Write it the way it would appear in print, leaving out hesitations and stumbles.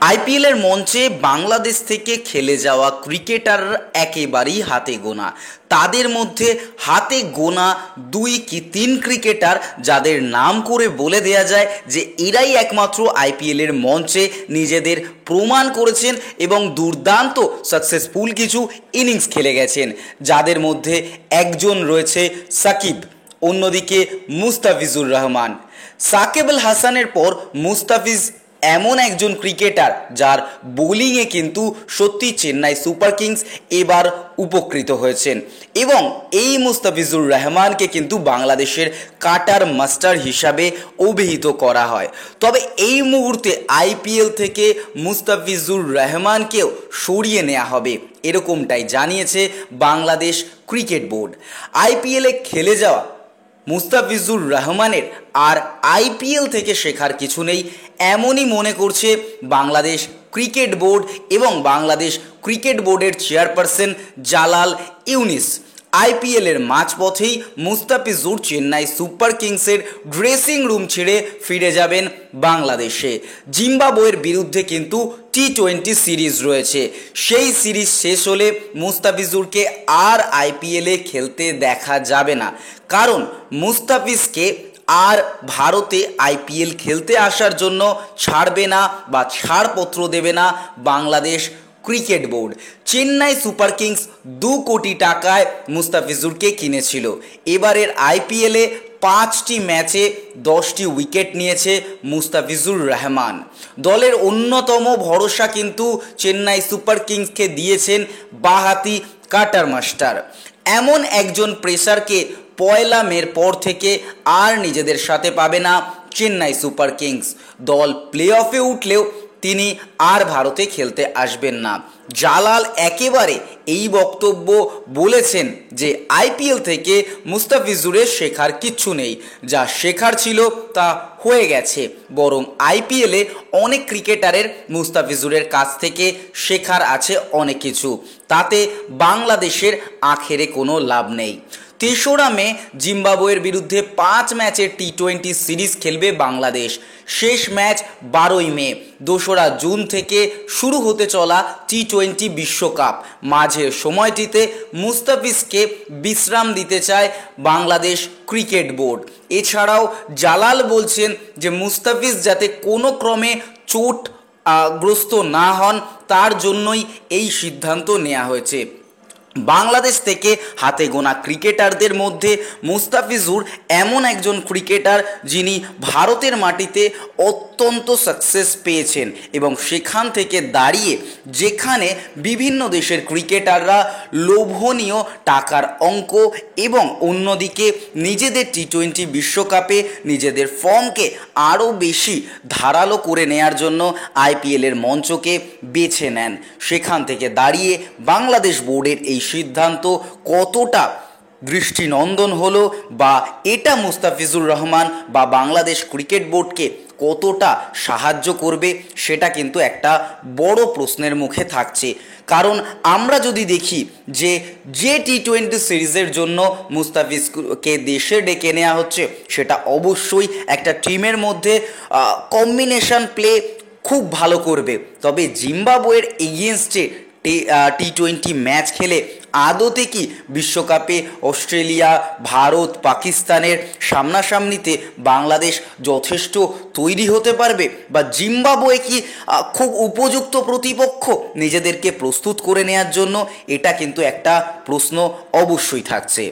আইপিএলের মঞ্চে বাংলাদেশ থেকে খেলে যাওয়া ক্রিকেটার একেবারেই হাতে গোনা। তাদের মধ্যে হাতে গোনা 2 কি 3 ক্রিকেটার যাদের নাম করে বলে দেয়া যায় যে এরাই একমাত্র আইপিএলের মঞ্চে নিজেদের প্রমাণ করেছেন এবং দুর্দান্ত সাকসেসফুল কিছু ইনিংস খেলে গেছেন। যাদের মধ্যে একজন রয়েছে সাকিব, অন্যদিকে মুস্তাফিজুর রহমান। সাকিব আল হাসানের পর মুস্তাফিজ এমন একজন ক্রিকেটার যার বোলিংয়ে কিন্তু সত্যি চেন্নাই সুপার কিংস এবার উপকৃত হয়েছেন এবং এই মুস্তাফিজুর রহমানকে কিন্তু বাংলাদেশের কাটার মাস্টার হিসাবে অভিহিত করা হয়। তবে এই মুহূর্তে আইপিএল থেকে মুস্তাফিজুর রহমানকেও সরিয়ে নেওয়া হবে এরকমটাই জানিয়েছে বাংলাদেশ ক্রিকেট বোর্ড। আইপিএলে খেলে যাওয়া মুস্তাফিজুর রহমানের আর আইপিএল থেকে শেখার কিছু নেই এমনই মনে করছে বাংলাদেশ ক্রিকেট বোর্ড এবং বাংলাদেশ ক্রিকেট বোর্ডের চেয়ারপারসন জালাল ইউনিস। আইপিএলের মাঝপথেই মুস্তাফিজুর চেন্নাই সুপার কিংসের ড্রেসিং রুম ছেড়ে ফিরে যাবেন বাংলাদেশে। জিম্বাবুয়ের বিরুদ্ধে কিন্তু টি-20 সিরিজ রয়েছে। সেই সিরিজ শেষ হলে মুস্তাফিজুরকে আর আইপিএলে খেলতে দেখা যাবে না, কারণ মুস্তাফিজকে আর ভারতে আইপিএল খেলতে আসার জন্য ছাড়বে না বা ছাড়পত্র দেবে না Bangladesh cricket board. Chennai Super Kings 2 crore টাকায় মুস্তাফিজুরকে কিনেছিল। এবারের আইপিএলে 5টি ম্যাচে 10টি উইকেট নিয়েছে মুস্তাফিজুর রহমান। দলের অন্যতম ভরসা কিন্তু চেন্নাই সুপার কিংসকে দিয়েছেন বাঁহাতি কাটার মাস্টার। এমন একজন পেসারকে 1 মের পর থেকে আর নিজেদের সাথে পাবে না চেন্নাই সুপার কিংস। দল প্লে অফে উঠলেও তিনি আর ভারতে খেলতে আসবেন না। জালাল একেবারে এই বক্তব্য বলেছেন যে আইপিএল থেকে মুস্তাফিজুরের শেখার কিচ্ছু নেই, যা শেখার ছিল তা হয়ে গেছে, বরং আইপিএলে অনেক ক্রিকেটারের মুস্তাফিজুরের কাছ থেকে শেখার আছে অনেক কিছু, তাতে বাংলাদেশের আখেরে কোনো লাভ নেই। 3রা মে জিম্বাবুয়ের বিরুদ্ধে 5 ম্যাচের টি-20 সিরিজ খেলবে বাংলাদেশ। শেষ ম্যাচ 12ই মে। 2রা জুন থেকে শুরু হতে চলা টি-20 বিশ্বকাপ। মাঝের সময়টিতে মুস্তাফিজকে বিশ্রাম দিতে চায় বাংলাদেশ ক্রিকেট বোর্ড। এছাড়াও জালাল বলছেন যে মুস্তাফিজ যাতে কোনো ক্রমে চোটগ্রস্ত না হন তার জন্যই এই সিদ্ধান্ত নেওয়া হয়েছে। বাংলাদেশ থেকে হাতে গোনা ক্রিকেটারদের মধ্যে মুস্তাফিজুর এমন একজন ক্রিকেটার যিনি ভারতের মাটিতে অত্যন্ত সাকসেস পেয়েছেন এবং সেখান থেকে দাঁড়িয়ে যেখানে বিভিন্ন দেশের ক্রিকেটাররা লোভনীয় টাকার অঙ্ক এবং অন্যদিকে নিজেদের টি-20 বিশ্বকাপে নিজেদের ফর্মকে আরও বেশি ধারালো করে নেয়ার জন্য আইপিএলের মঞ্চকে বেছে নেন, সেখান থেকে দাঁড়িয়ে বাংলাদেশ বোর্ডের এই সিদ্ধান্ত কতটা দৃষ্টিনন্দন হলো বা এটা মুস্তাফিজুর রহমান বা বাংলাদেশ ক্রিকেট বোর্ডকে কতটা সাহায্য করবে সেটা কিন্তু একটা বড় প্রশ্নের মুখে থাকছে। কারণ আমরা যদি দেখি যে টি-20 সিরিজের জন্য মুস্তাফিজকে দেশে ডেকে নেওয়া হচ্ছে, সেটা অবশ্যই একটা টিমের মধ্যে কম্বিনেশন প্লে খুব ভালো করবে। তবে জিম্বাবুয়ের এগেনস্টে টি-20 ম্যাচ খেলে আদতে কি বিশ্বকাপে অস্ট্রেলিয়া, ভারত, পাকিস্তানের সামনাসামনিতে বাংলাদেশ যথেষ্ট তৈরি হতে পারবে বা জিম্বাবুয়ে কি খুব উপযুক্ত প্রতিপক্ষ নিজেদেরকে প্রস্তুত করে নেওয়ার জন্য? এটা কিন্তু একটা প্রশ্ন অবশ্যই থাকছে।